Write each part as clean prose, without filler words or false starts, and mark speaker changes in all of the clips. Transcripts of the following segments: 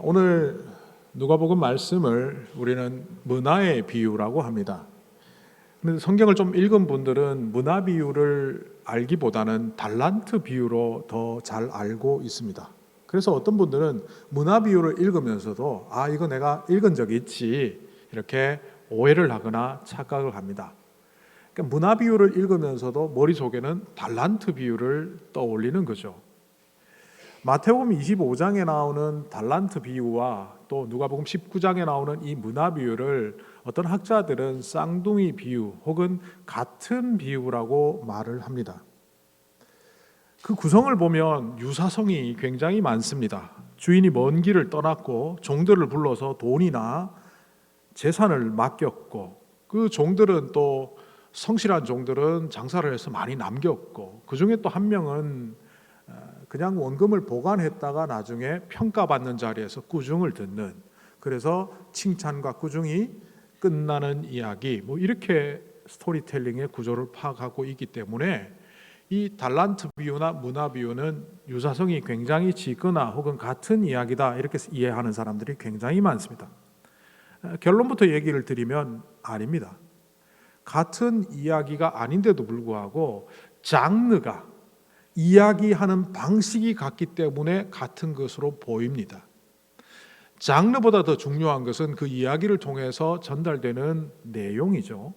Speaker 1: 오늘 누가복음 말씀을 우리는 문화의 비유라고 합니다. 그런데 성경을 좀 읽은 분들은 문화 비유를 알기보다는 달란트 비유로 더 잘 알고 있습니다. 그래서 어떤 분들은 문화 비유를 읽으면서도 이거 내가 읽은 적이 있지 이렇게 오해를 하거나 착각을 합니다. 그러니까 문화 비유를 읽으면서도 머릿속에는 달란트 비유를 떠올리는 거죠. 마태복음 25장에 나오는 달란트 비유와 또 누가복음 19장에 나오는 이 문화 비유를 어떤 학자들은 쌍둥이 비유 혹은 같은 비유라고 말을 합니다. 그 구성을 보면 유사성이 굉장히 많습니다. 주인이 먼 길을 떠났고 종들을 불러서 돈이나 재산을 맡겼고, 그 종들은 또 성실한 종들은 장사를 해서 많이 남겼고, 그 중에 또 한 명은 그냥 원금을 보관했다가 나중에 평가받는 자리에서 꾸중을 듣는, 그래서 칭찬과 꾸중이 끝나는 이야기, 이렇게 스토리텔링의 구조를 파악하고 있기 때문에 이 달란트 비유나 문화 비유는 유사성이 굉장히 짙거나 혹은 같은 이야기다 이렇게 이해하는 사람들이 굉장히 많습니다. 결론부터 얘기를 드리면 아닙니다. 같은 이야기가 아닌데도 불구하고 장르가, 이야기하는 방식이 같기 때문에 같은 것으로 보입니다. 장르보다 더 중요한 것은 그 이야기를 통해서 전달되는 내용이죠.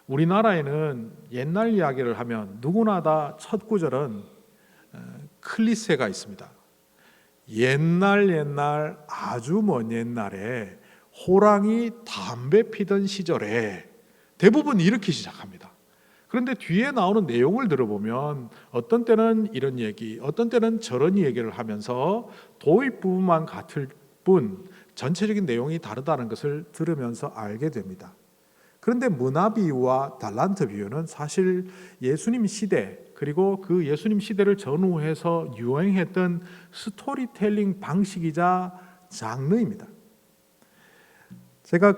Speaker 1: 우리나라에는 옛날 이야기를 하면 누구나 다 첫 구절은 클리셰가 있습니다. 옛날 아주 먼 옛날에 호랑이 담배 피던 시절에, 대부분 이렇게 시작합니다. 그런데 뒤에 나오는 내용을 들어보면 어떤 때는 이런 얘기, 어떤 때는 저런 얘기를 하면서 도입 부분만 같을 뿐 전체적인 내용이 다르다는 것을 들으면서 알게 됩니다. 그런데 문화 비유와 달란트 비유는 사실 예수님 시대, 그리고 그 예수님 시대를 전후해서 유행했던 스토리텔링 방식이자 장르입니다. 제가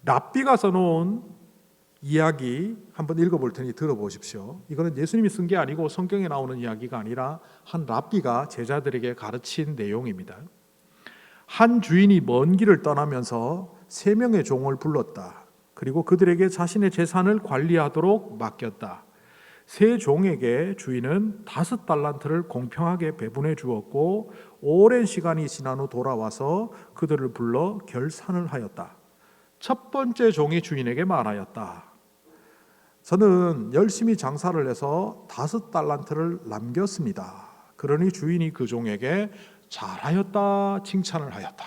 Speaker 1: 랍비가 써놓은 이야기 한번 읽어볼 테니 들어보십시오. 이거는 예수님이 쓴 게 아니고 성경에 나오는 이야기가 아니라 한 랍비가 제자들에게 가르친 내용입니다. 한 주인이 먼 길을 떠나면서 3명의 종을 불렀다. 그리고 그들에게 자신의 재산을 관리하도록 맡겼다. 3 종에게 주인은 5달란트를 공평하게 배분해 주었고, 오랜 시간이 지난 후 돌아와서 그들을 불러 결산을 하였다. 첫 번째 종이 주인에게 말하였다. 저는 열심히 장사를 해서 5달란트를 남겼습니다. 그러니 주인이 그 종에게 잘하였다 칭찬을 하였다.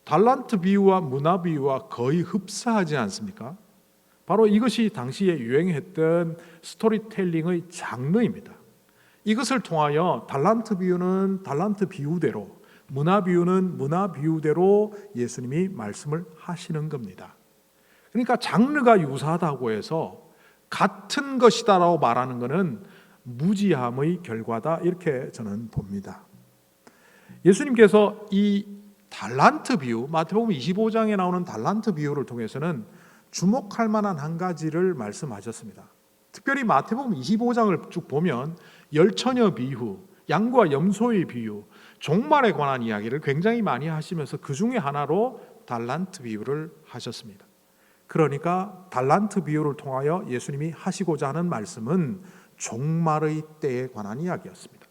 Speaker 1: 달란트 비유와 문화 비유와 거의 흡사하지 않습니까? 바로 이것이 당시에 유행했던 스토리텔링의 장르입니다. 이것을 통하여 달란트 비유는 달란트 비유대로, 문화 비유는 문화 비유대로 예수님이 말씀을 하시는 겁니다. 그러니까 장르가 유사하다고 해서 같은 것이다라고 말하는 것은 무지함의 결과다, 이렇게 저는 봅니다. 예수님께서 이 달란트 비유, 마태복음 25장에 나오는 달란트 비유를 통해서는 주목할 만한 한 가지를 말씀하셨습니다. 특별히 마태복음 25장을 쭉 보면 열처녀 비유, 양과 염소의 비유, 종말에 관한 이야기를 굉장히 많이 하시면서 그 중에 하나로 달란트 비유를 하셨습니다. 그러니까 달란트 비유를 통하여 예수님이 하시고자 하는 말씀은 종말의 때에 관한 이야기였습니다.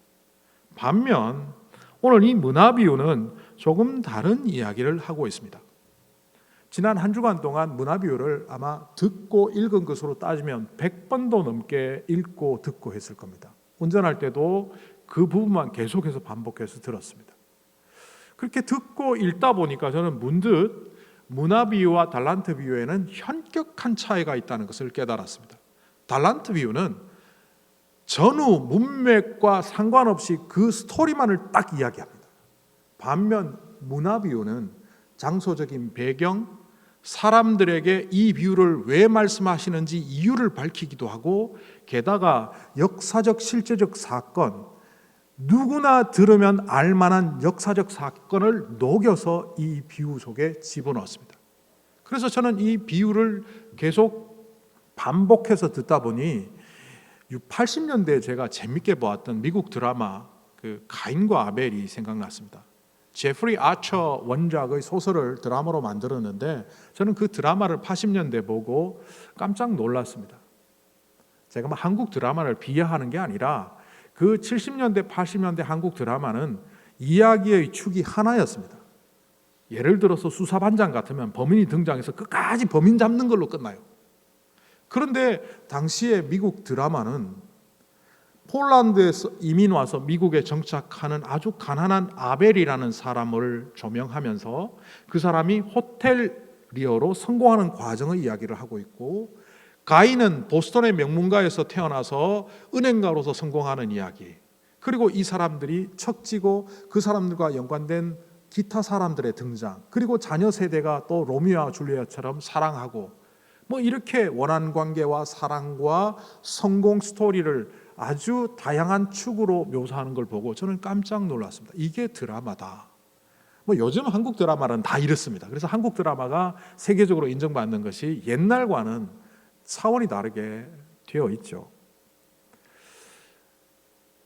Speaker 1: 반면 오늘 이 문화 비유는 조금 다른 이야기를 하고 있습니다. 지난 한 주간 동안 문화 비유를 아마 듣고 읽은 것으로 따지면 100번도 넘게 읽고 듣고 했을 겁니다. 운전할 때도 그 부분만 계속해서 반복해서 들었습니다. 그렇게 듣고 읽다 보니까 저는 문득 문화 비유와 달란트 비유에는 현격한 차이가 있다는 것을 깨달았습니다. 달란트 비유는 전후 문맥과 상관없이 그 스토리만을 딱 이야기합니다. 반면 문화 비유는 장소적인 배경, 사람들에게 이 비유를 왜 말씀하시는지 이유를 밝히기도 하고, 게다가 역사적 실제적 사건, 누구나 들으면 알만한 역사적 사건을 녹여서 이 비유 속에 집어넣었습니다. 그래서 저는 이 비유를 계속 반복해서 듣다 보니 80년대에 제가 재밌게 보았던 미국 드라마 그 가인과 아벨이 생각났습니다. 제프리 아처 원작의 소설을 드라마로 만들었는데 저는 그 드라마를 80년대 보고 깜짝 놀랐습니다. 제가 뭐 한국 드라마를 비하하는 게 아니라 그 70년대 80년대 한국 드라마는 이야기의 축이 하나였습니다. 예를 들어서 수사반장 같으면 범인이 등장해서 끝까지 범인 잡는 걸로 끝나요. 그런데 당시에 미국 드라마는 폴란드에서 이민 와서 미국에 정착하는 아주 가난한 아벨이라는 사람을 조명하면서 그 사람이 호텔리어로 성공하는 과정의 이야기를 하고 있고, 가인은 보스턴의 명문가에서 태어나서 은행가로서 성공하는 이야기, 그리고 이 사람들이 척지고 그 사람들과 연관된 기타 사람들의 등장, 그리고 자녀 세대가 또 로미오와 줄리엣처럼 사랑하고, 뭐 이렇게 원한 관계와 사랑과 성공 스토리를 아주 다양한 축으로 묘사하는 걸 보고 저는 깜짝 놀랐습니다. 이게 드라마다. 뭐 요즘 한국 드라마는 다 이렇습니다. 그래서 한국 드라마가 세계적으로 인정받는 것이 옛날과는 차원이 다르게 되어 있죠.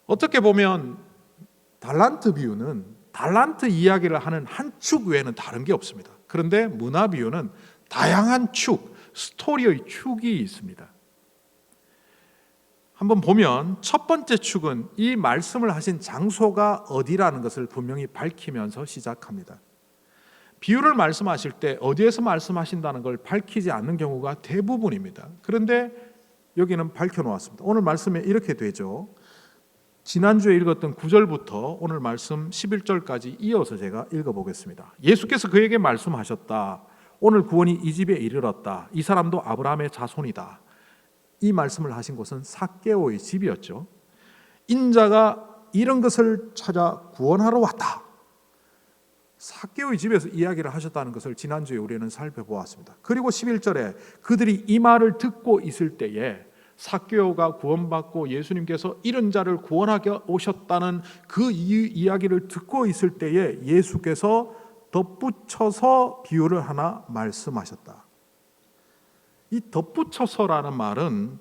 Speaker 1: 어떻게 보면 달란트 비유는 달란트 이야기를 하는 한 축 외에는 다른 게 없습니다. 그런데 문화 비유는 다양한 축, 스토리의 축이 있습니다. 한번 보면 첫 번째 축은 이 말씀을 하신 장소가 어디라는 것을 분명히 밝히면서 시작합니다. 비유를 말씀하실 때 어디에서 말씀하신다는 걸 밝히지 않는 경우가 대부분입니다. 그런데 여기는 밝혀놓았습니다. 오늘 말씀에 이렇게 되죠. 지난주에 읽었던 9절부터 오늘 말씀 11절까지 이어서 제가 읽어보겠습니다. 예수께서 그에게 말씀하셨다. 오늘 구원이 이 집에 이르렀다. 이 사람도 아브라함의 자손이다. 이 말씀을 하신 곳은 삭개오의 집이었죠. 인자가 이런 것을 찾아 구원하러 왔다. 삭개오의 집에서 이야기를 하셨다는 것을 지난주에 우리는 살펴보았습니다. 그리고 11절에 그들이 이 말을 듣고 있을 때에 삭개오가 구원받고 예수님께서 이런 자를 구원하게 오셨다는 그 이야기를 듣고 있을 때에 예수께서 덧붙여서 비유를 하나 말씀하셨다. 이 덧붙여서라는 말은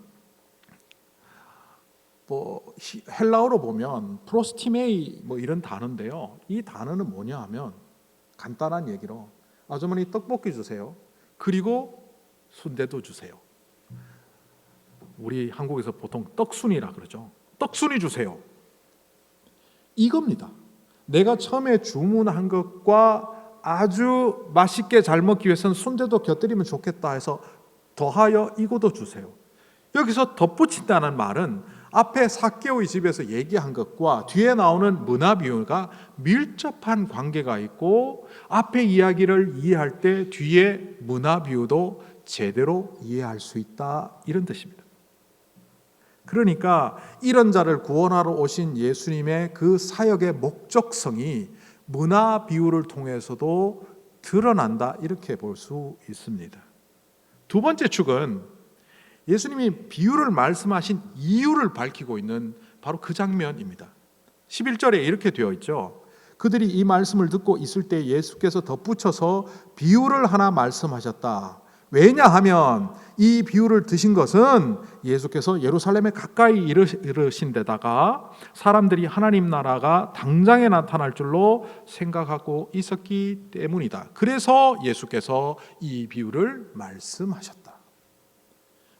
Speaker 1: 뭐 헬라어로 보면 프로스티메이 뭐 이런 단어인데요. 이 단어는 뭐냐 하면 간단한 얘기로 아주머니 떡볶이 주세요. 그리고 순대도 주세요. 우리 한국에서 보통 떡순이라 그러죠. 떡순이 주세요. 이겁니다. 내가 처음에 주문한 것과 아주 맛있게 잘 먹기 위해서는 순대도 곁들이면 좋겠다 해서 더하여 이것도 주세요. 여기서 덧붙인다는 말은 앞에 삭개오의 집에서 얘기한 것과 뒤에 나오는 문화 비유가 밀접한 관계가 있고 앞에 이야기를 이해할 때 뒤에 문화 비유도 제대로 이해할 수 있다, 이런 뜻입니다. 그러니까 이런 자를 구원하러 오신 예수님의 그 사역의 목적성이 문화 비유를 통해서도 드러난다, 이렇게 볼 수 있습니다. 두 번째 축은 예수님이 비유를 말씀하신 이유를 밝히고 있는 바로 그 장면입니다. 11절에 이렇게 되어 있죠. 그들이 이 말씀을 듣고 있을 때 예수께서 덧붙여서 비유를 하나 말씀하셨다. 왜냐하면 이 비유를 드신 것은 예수께서 예루살렘에 가까이 이르신 데다가 사람들이 하나님 나라가 당장에 나타날 줄로 생각하고 있었기 때문이다. 그래서 예수께서 이 비유를 말씀하셨다.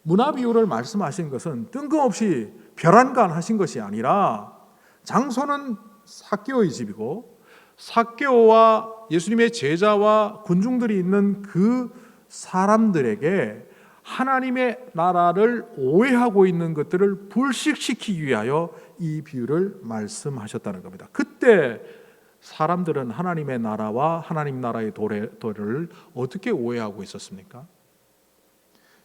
Speaker 1: 문화 비유를 말씀하신 것은 뜬금없이 별안간하신 것이 아니라 장소는 삭개오의 집이고 삭개오와 예수님의 제자와 군중들이 있는 그 사람들에게 하나님의 나라를 오해하고 있는 것들을 불식시키기 위하여 이 비유를 말씀하셨다는 겁니다. 그때 사람들은 하나님의 나라와 하나님 나라의 도를 어떻게 오해하고 있었습니까?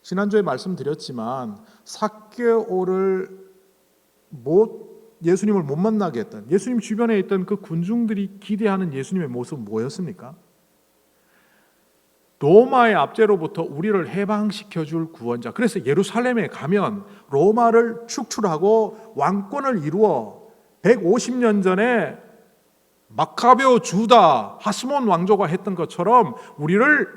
Speaker 1: 지난주에 말씀드렸지만 삭개오를 예수님을 못 만나게 했던, 예수님 주변에 있던 그 군중들이 기대하는 예수님의 모습은 뭐였습니까? 로마의 압제로부터 우리를 해방시켜줄 구원자. 그래서 예루살렘에 가면 로마를 축출하고 왕권을 이루어 150년 전에 마카베오 주다 하스몬 왕조가 했던 것처럼 우리를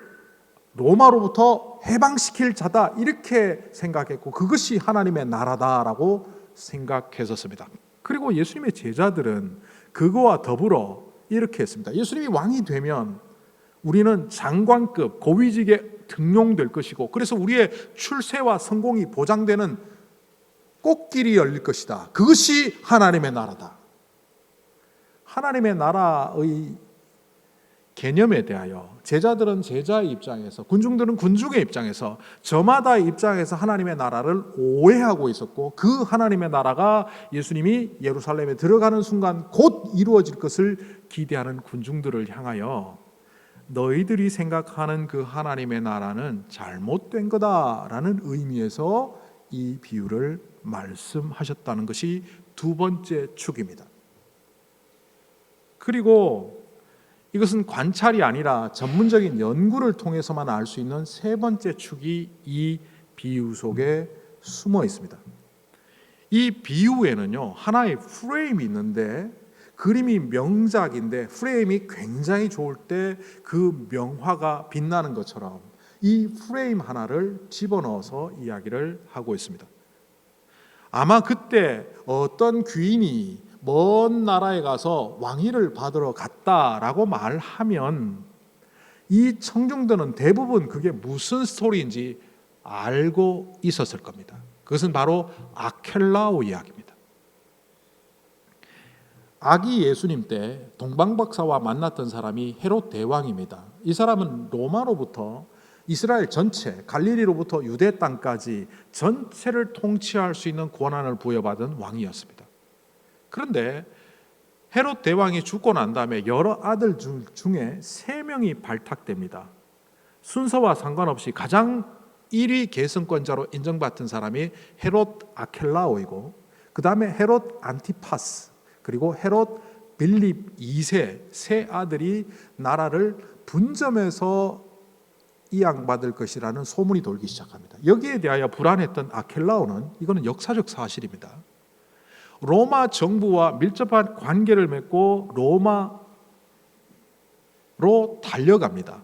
Speaker 1: 로마로부터 해방시킬 자다, 이렇게 생각했고 그것이 하나님의 나라다라고 생각했었습니다. 그리고 예수님의 제자들은 그거와 더불어 이렇게 했습니다. 예수님이 왕이 되면 우리는 장관급 고위직에 등용될 것이고, 그래서 우리의 출세와 성공이 보장되는 꽃길이 열릴 것이다. 그것이 하나님의 나라다. 하나님의 나라의 개념에 대하여 제자들은 제자의 입장에서, 군중들은 군중의 입장에서, 저마다의 입장에서 하나님의 나라를 오해하고 있었고, 그 하나님의 나라가 예수님이 예루살렘에 들어가는 순간 곧 이루어질 것을 기대하는 군중들을 향하여 너희들이 생각하는 그 하나님의 나라는 잘못된 거다라는 의미에서 이 비유를 말씀하셨다는 것이 두 번째 축입니다. 그리고 이것은 관찰이 아니라 전문적인 연구를 통해서만 알 수 있는 세 번째 축이 이 비유 속에 숨어 있습니다. 이 비유에는요, 하나의 프레임이 있는데, 그림이 명작인데 프레임이 굉장히 좋을 때 그 명화가 빛나는 것처럼 이 프레임 하나를 집어넣어서 이야기를 하고 있습니다. 아마 그때 어떤 귀인이 먼 나라에 가서 왕위를 받으러 갔다라고 말하면 이 청중들은 대부분 그게 무슨 스토리인지 알고 있었을 겁니다. 그것은 바로 아켈라오 이야기입니다. 아기 예수님 때 동방박사와 만났던 사람이 헤롯 대왕입니다. 이 사람은 로마로부터 이스라엘 전체, 갈릴리로부터 유대 땅까지 전체를 통치할 수 있는 권한을 부여받은 왕이었습니다. 그런데 헤롯 대왕이 죽고 난 다음에 여러 아들 중에 3명이 발탁됩니다. 순서와 상관없이 가장 1위 계승권자로 인정받은 사람이 헤롯 아켈라오이고, 그 다음에 헤롯 안티파스, 그리고 헤롯 빌립 2세 세 아들이 나라를 분점해서 이양받을 것이라는 소문이 돌기 시작합니다. 여기에 대하여 불안했던 아켈라오는, 이거는 역사적 사실입니다, 로마 정부와 밀접한 관계를 맺고 로마로 달려갑니다.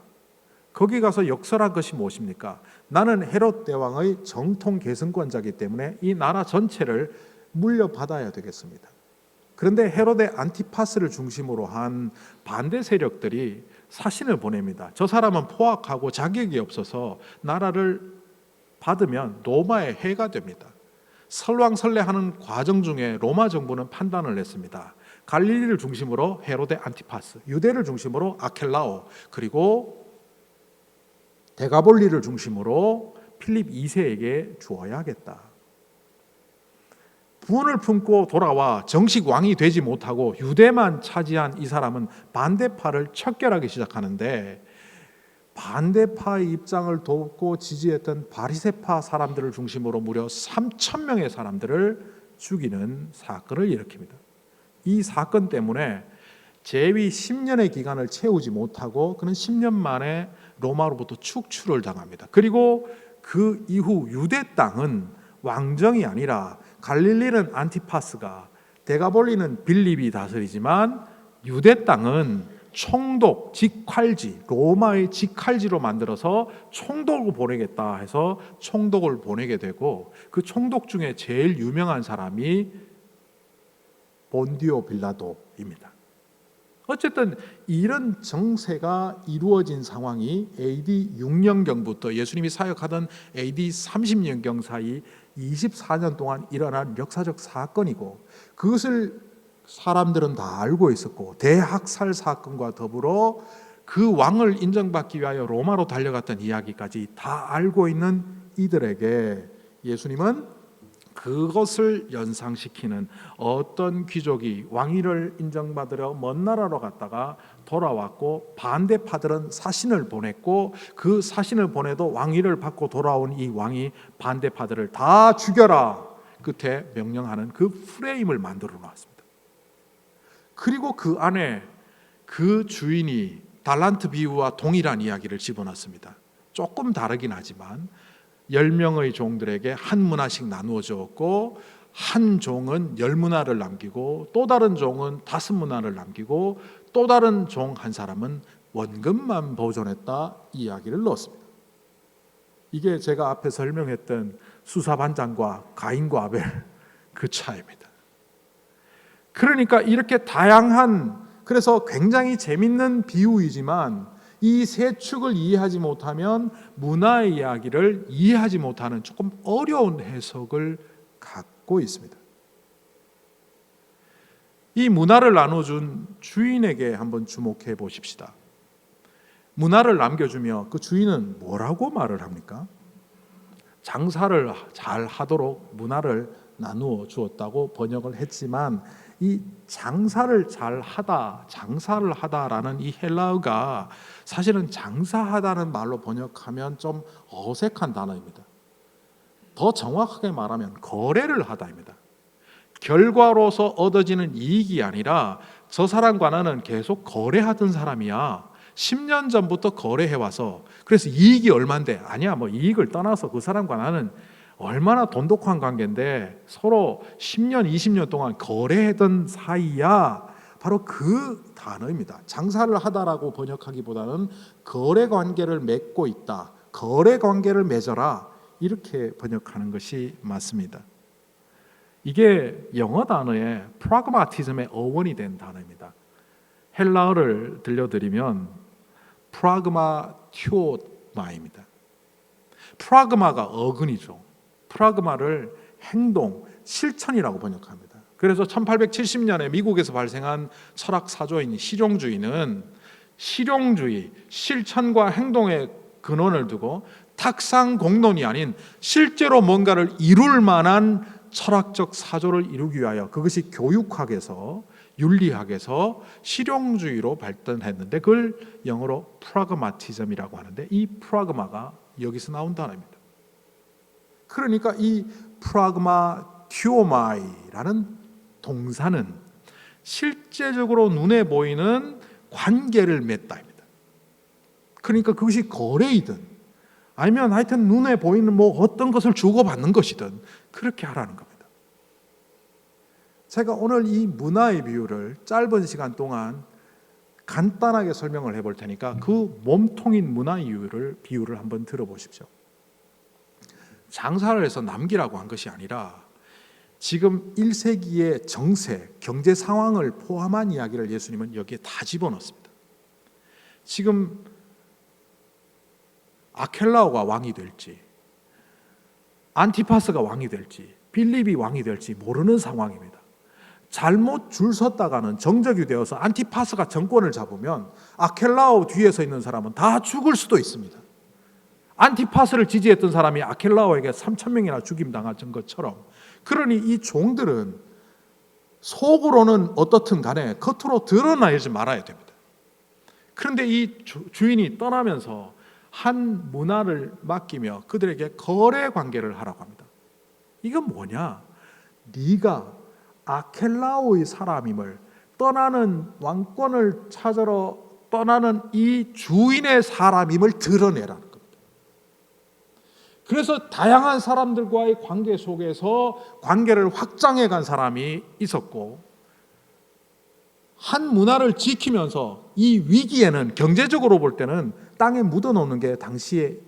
Speaker 1: 거기 가서 역설한 것이 무엇입니까? 나는 헤롯 대왕의 정통 계승권자이기 때문에 이 나라 전체를 물려받아야 되겠습니다. 그런데 헤롯의 안티파스를 중심으로 한 반대 세력들이 사신을 보냅니다. 저 사람은 포악하고 자격이 없어서 나라를 받으면 로마의 해가 됩니다. 설왕설래하는 과정 중에 로마 정부는 판단을 했습니다. 갈릴리를 중심으로 헤롯의 안티파스, 유대를 중심으로 아켈라오, 그리고 데가볼리를 중심으로 필립 2세에게 주어야겠다. 분을 품고 돌아와 정식 왕이 되지 못하고 유대만 차지한 이 사람은 반대파를 척결하기 시작하는데, 반대파의 입장을 돕고 지지했던 바리새파 사람들을 중심으로 무려 3,000명의 사람들을 죽이는 사건을 일으킵니다. 이 사건 때문에 재위 10년의 기간을 채우지 못하고 그는 10년 만에 로마로부터 축출을 당합니다. 그리고 그 이후 유대 땅은 왕정이 아니라 갈릴리는 안티파스가, 데가볼리는 빌립이 다스리지만 유대 땅은 총독, 직활지, 로마의 직활지로 만들어서 총독을 보내겠다 해서 총독을 보내게 되고, 그 총독 중에 제일 유명한 사람이 본디오 빌라도입니다. 어쨌든 이런 정세가 이루어진 상황이 AD 6년경부터 예수님이 사역하던 AD 30년경 사이 24년 동안 일어난 역사적 사건이고, 그것을 사람들은 다 알고 있었고, 대학살 사건과 더불어 그 왕을 인정받기 위하여 로마로 달려갔던 이야기까지 다 알고 있는 이들에게 예수님은 그것을 연상시키는, 어떤 귀족이 왕위를 인정받으려 먼 나라로 갔다가 돌아왔고 반대파들은 사신을 보냈고, 그 사신을 보내도 왕위를 받고 돌아온 이 왕이 반대파들을 다 죽여라 끝에 명령하는 그 프레임을 만들어 놨습니다. 그리고 그 안에 그 주인이 달란트 비유와 동일한 이야기를 집어넣습니다. 조금 다르긴 하지만 10명의 종들에게 한 문화씩 나누어 주었고, 한 종은 10문화를 남기고 또 다른 종은 5문화를 남기고 또 다른 종 한 사람은 원금만 보존했다, 이 이야기를 넣었습니다. 이게 제가 앞에 설명했던 수사반장과 가인과 아벨 그 차이입니다. 그러니까 이렇게 다양한, 그래서 굉장히 재밌는 비유이지만 이 세 축을 이해하지 못하면 문화의 이야기를 이해하지 못하는 조금 어려운 해석을 갖고 있습니다. 이 문화를 나눠준 주인에게 한번 주목해 보십시다. 문화를 남겨주며 그 주인은 뭐라고 말을 합니까? 장사를 잘 하도록 문화를 나누어 주었다고 번역을 했지만, 이 장사를 잘 하다, 장사를 하다라는 이 헬라어가 사실은 장사하다는 말로 번역하면 좀 어색한 단어입니다. 더 정확하게 말하면 거래를 하다입니다. 결과로서 얻어지는 이익이 아니라 저 사람과 나는 계속 거래하던 사람이야. 10년 전부터 거래해와서 그래서 이익이 얼만데, 아니야, 뭐 이익을 떠나서 그 사람과 나는 얼마나 돈독한 관계인데 서로 10년, 20년 동안 거래하던 사이야. 바로 그 단어입니다. 장사를 하다라고 번역하기보다는 거래 관계를 맺고 있다, 거래 관계를 맺어라, 이렇게 번역하는 것이 맞습니다. 이게 영어 단어의 프라그마티즘의 어원이 된 단어입니다. 헬라어를 들려드리면 프라그마티오마입니다. 프라그마가 어근이죠. 프라그마를 행동, 실천이라고 번역합니다. 그래서 1870년에 미국에서 발생한 철학 사조인 실용주의는 실용주의, 실천과 행동의 근원을 두고 탁상공론이 아닌 실제로 뭔가를 이룰 만한 철학적 사조를 이루기 위하여, 그것이 교육학에서, 윤리학에서 실용주의로 발전했는데 그걸 영어로 프라그마티즘이라고 하는데, 이 프라그마가 여기서 나온 단어입니다. 그러니까 이 프라그마티오마이라는 동사는 실제적으로 눈에 보이는 관계를 맺다입니다. 그러니까 그것이 거래이든 아니면 하여튼 눈에 보이는 뭐 어떤 것을 주고받는 것이든 그렇게 하라는 겁니다. 제가 오늘 이 문화의 비유를 짧은 시간 동안 간단하게 설명을 해볼 테니까 그 몸통인 문화의 비유를 한번 들어보십시오. 장사를 해서 남기라고 한 것이 아니라 지금 1세기의 정세, 경제 상황을 포함한 이야기를 예수님은 여기에 다 집어넣습니다. 지금 아켈라오가 왕이 될지, 안티파스가 왕이 될지, 빌립이 왕이 될지 모르는 상황입니다. 잘못 줄 섰다가는 정적이 되어서 안티파스가 정권을 잡으면 아켈라오 뒤에 서 있는 사람은 다 죽을 수도 있습니다. 안티파스를 지지했던 사람이 아켈라오에게 3,000명이나 죽임당한 것처럼, 그러니 이 종들은 속으로는 어떻든 간에 겉으로 드러나지 말아야 됩니다. 그런데 이 주인이 떠나면서 한 문화를 맡기며 그들에게 거래 관계를 하라고 합니다. 이건 뭐냐? 네가 아켈라오의 사람임을, 떠나는 왕권을 찾으러 떠나는 이 주인의 사람임을 드러내라는 겁니다. 그래서 다양한 사람들과의 관계 속에서 관계를 확장해 간 사람이 있었고, 한 문화를 지키면서 이 위기에는 경제적으로 볼 때는 땅에 묻어놓는 게 당시의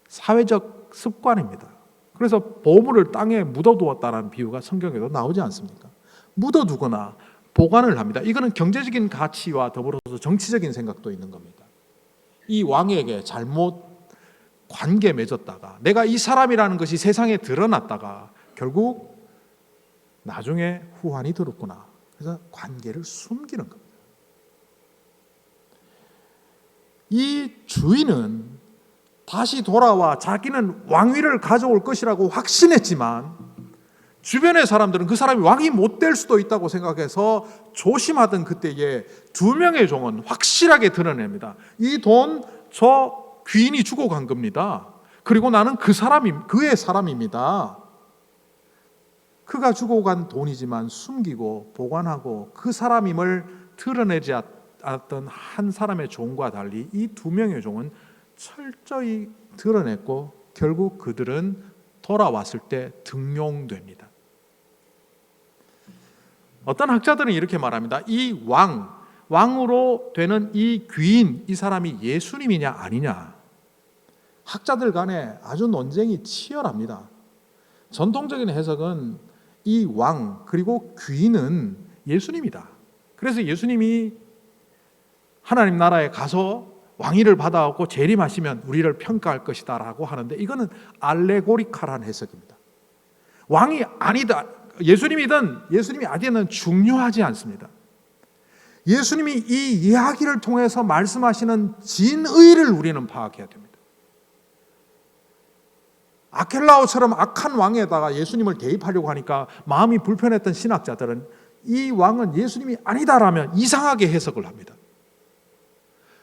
Speaker 1: 사회적 습관입니다. 그래서 보물을 땅에 묻어두었다는 비유가 성경에도 나오지 않습니까? 묻어두거나 보관을 합니다. 이거는 경제적인 가치와 더불어서 정치적인 생각도 있는 겁니다. 이 왕에게 잘못 관계 맺었다가 내가 이 사람이라는 것이 세상에 드러났다가 결국 나중에 후환이 들었구나. 그래서 관계를 숨기는 겁니다. 이 주인은 다시 돌아와 자기는 왕위를 가져올 것이라고 확신했지만 주변의 사람들은 그 사람이 왕이 못 될 수도 있다고 생각해서 조심하던 그때에 두 명의 종은 확실하게 드러냅니다. 이 돈 저 귀인이 주고 간 겁니다. 그리고 나는 그의 사람입니다. 그가 주고 간 돈이지만 숨기고 보관하고 그 사람임을 드러내지 않았던 한 사람의 종과 달리 이 두 명의 종은 철저히 드러냈고 결국 그들은 돌아왔을 때 등용됩니다. 어떤 학자들은 이렇게 말합니다. 이 왕으로 되는 이 귀인, 이 사람이 예수님이냐 아니냐. 학자들 간에 아주 논쟁이 치열합니다. 전통적인 해석은 이 왕 그리고 귀인은 예수님이다. 그래서 예수님이 하나님 나라에 가서 왕위를 받아갖고 재림하시면 우리를 평가할 것이다 라고 하는데, 이거는 알레고리칼한 해석입니다. 왕이 아니다, 예수님이든 예수님이 아니든 중요하지 않습니다. 예수님이 이 이야기를 통해서 말씀하시는 진의를 우리는 파악해야 됩니다. 아켈라오처럼 악한 왕에다가 예수님을 대입하려고 하니까 마음이 불편했던 신학자들은 이 왕은 예수님이 아니다라면 이상하게 해석을 합니다.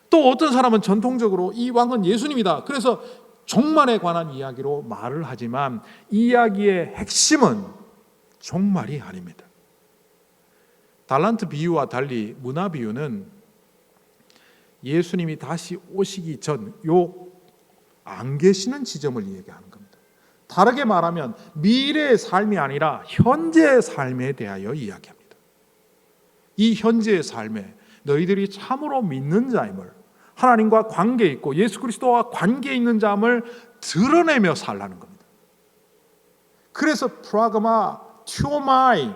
Speaker 1: 또 어떤 사람은 전통적으로 이 왕은 예수님이다, 그래서 종말에 관한 이야기로 말을 하지만 이 이야기의 핵심은 종말이 아닙니다. 달란트 비유와 달리 문화 비유는 예수님이 다시 오시기 전 안 계시는 지점을 얘기하는 겁니다. 다르게 말하면 미래의 삶이 아니라 현재의 삶에 대하여 이야기합니다. 이 현재의 삶에 너희들이 참으로 믿는 자임을, 하나님과 관계 있고 예수 그리스도와 관계 있는 자임을 드러내며 살라는 겁니다. 그래서 프라그마 튜마이,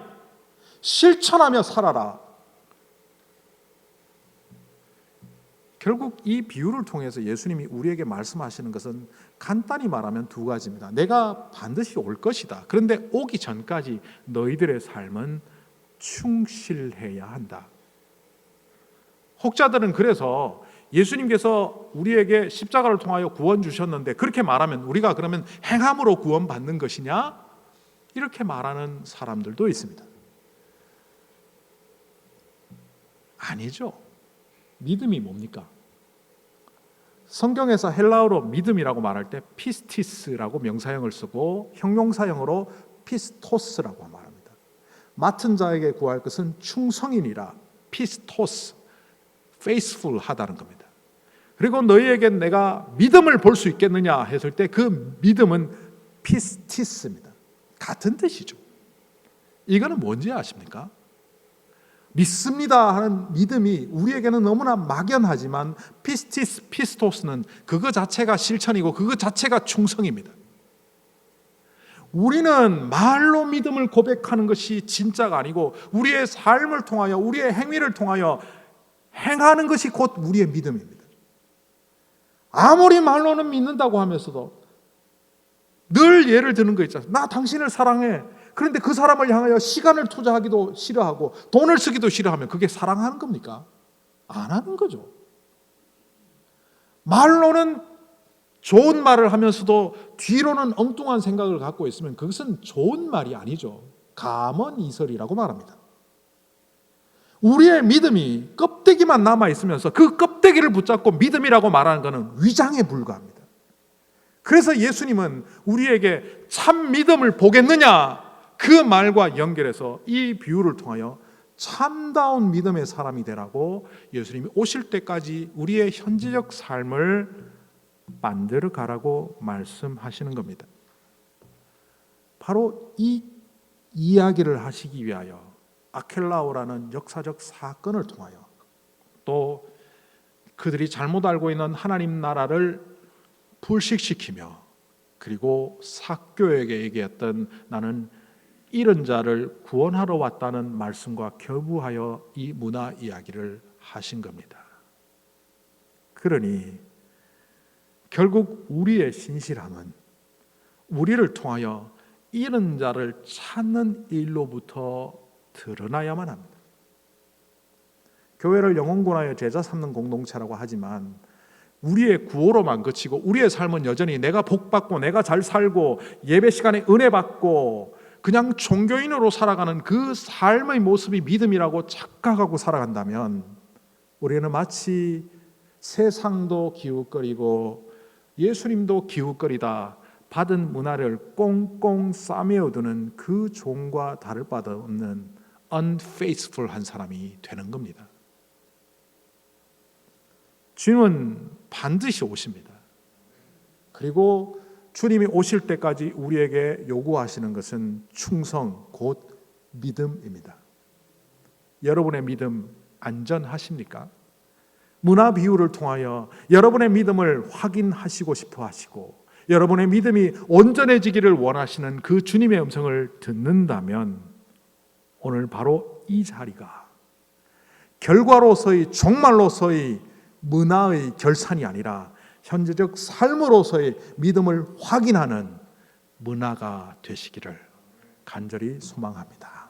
Speaker 1: 실천하며 살아라. 결국 이 비유를 통해서 예수님이 우리에게 말씀하시는 것은 간단히 말하면 두 가지입니다. 내가 반드시 올 것이다. 그런데 오기 전까지 너희들의 삶은 충실해야 한다. 혹자들은 그래서 예수님께서 우리에게 십자가를 통하여 구원 주셨는데 그렇게 말하면 우리가 그러면 행함으로 구원 받는 것이냐? 이렇게 말하는 사람들도 있습니다. 아니죠. 믿음이 뭡니까? 성경에서 헬라어로 믿음이라고 말할 때 피스티스라고 명사형을 쓰고 형용사형으로 피스토스라고 말합니다. 맡은 자에게 구할 것은 충성이니라. 피스토스, faithful 하다는 겁니다. 그리고 너희에게 내가 믿음을 볼 수 있겠느냐 했을 때 그 믿음은 피스티스입니다. 같은 뜻이죠. 이거는 뭔지 아십니까? 믿습니다 하는 믿음이 우리에게는 너무나 막연하지만 피스토스는 그거 자체가 실천이고 그거 자체가 충성입니다. 우리는 말로 믿음을 고백하는 것이 진짜가 아니고 우리의 삶을 통하여 우리의 행위를 통하여 행하는 것이 곧 우리의 믿음입니다. 아무리 말로는 믿는다고 하면서도 늘 예를 드는 거 있잖아요. 나 당신을 사랑해. 그런데 그 사람을 향하여 시간을 투자하기도 싫어하고 돈을 쓰기도 싫어하면 그게 사랑하는 겁니까? 안 하는 거죠. 말로는 좋은 말을 하면서도 뒤로는 엉뚱한 생각을 갖고 있으면 그것은 좋은 말이 아니죠. 감언이설이라고 말합니다. 우리의 믿음이 껍데기만 남아있으면서 그 껍데기를 붙잡고 믿음이라고 말하는 것은 위장에 불과합니다. 그래서 예수님은 우리에게 참 믿음을 보겠느냐 그 말과 연결해서 이 비유를 통하여 참다운 믿음의 사람이 되라고 예수님이 오실 때까지 우리의 현재적 삶을 만들어 가라고 말씀하시는 겁니다. 바로 이 이야기를 하시기 위하여 아켈라오라는 역사적 사건을 통하여 또 그들이 잘못 알고 있는 하나님 나라를 불식시키며 그리고 삭교에게 얘기했던 나는 이런 자를 구원하러 왔다는 말씀과 결부하여 이 문화 이야기를 하신 겁니다. 그러니 결국 우리의 신실함은 우리를 통하여 이런 자를 찾는 일로부터 드러나야만 합니다. 교회를 영혼군하여 제자 삼는 공동체라고 하지만 우리의 구호로만 그치고 우리의 삶은 여전히 내가 복받고 내가 잘 살고 예배 시간에 은혜 받고 그냥 종교인으로 살아가는 그 삶의 모습이 믿음이라고 착각하고 살아간다면 우리는 마치 세상도 기웃거리고 예수님도 기웃거리다 받은 문화를 꽁꽁 싸매어두는 그 종과 다를 바도 없는 unfaithful한 사람이 되는 겁니다. 주님은 반드시 오십니다. 그리고 주님이 오실 때까지 우리에게 요구하시는 것은 충성, 곧 믿음입니다. 여러분의 믿음 안전하십니까? 문화 비유를 통하여 여러분의 믿음을 확인하시고 싶어 하시고 여러분의 믿음이 온전해지기를 원하시는 그 주님의 음성을 듣는다면 오늘 바로 이 자리가 결과로서의 종말로서의 문화의 결산이 아니라 현재적 삶으로서의 믿음을 확인하는 문화가 되시기를 간절히 소망합니다.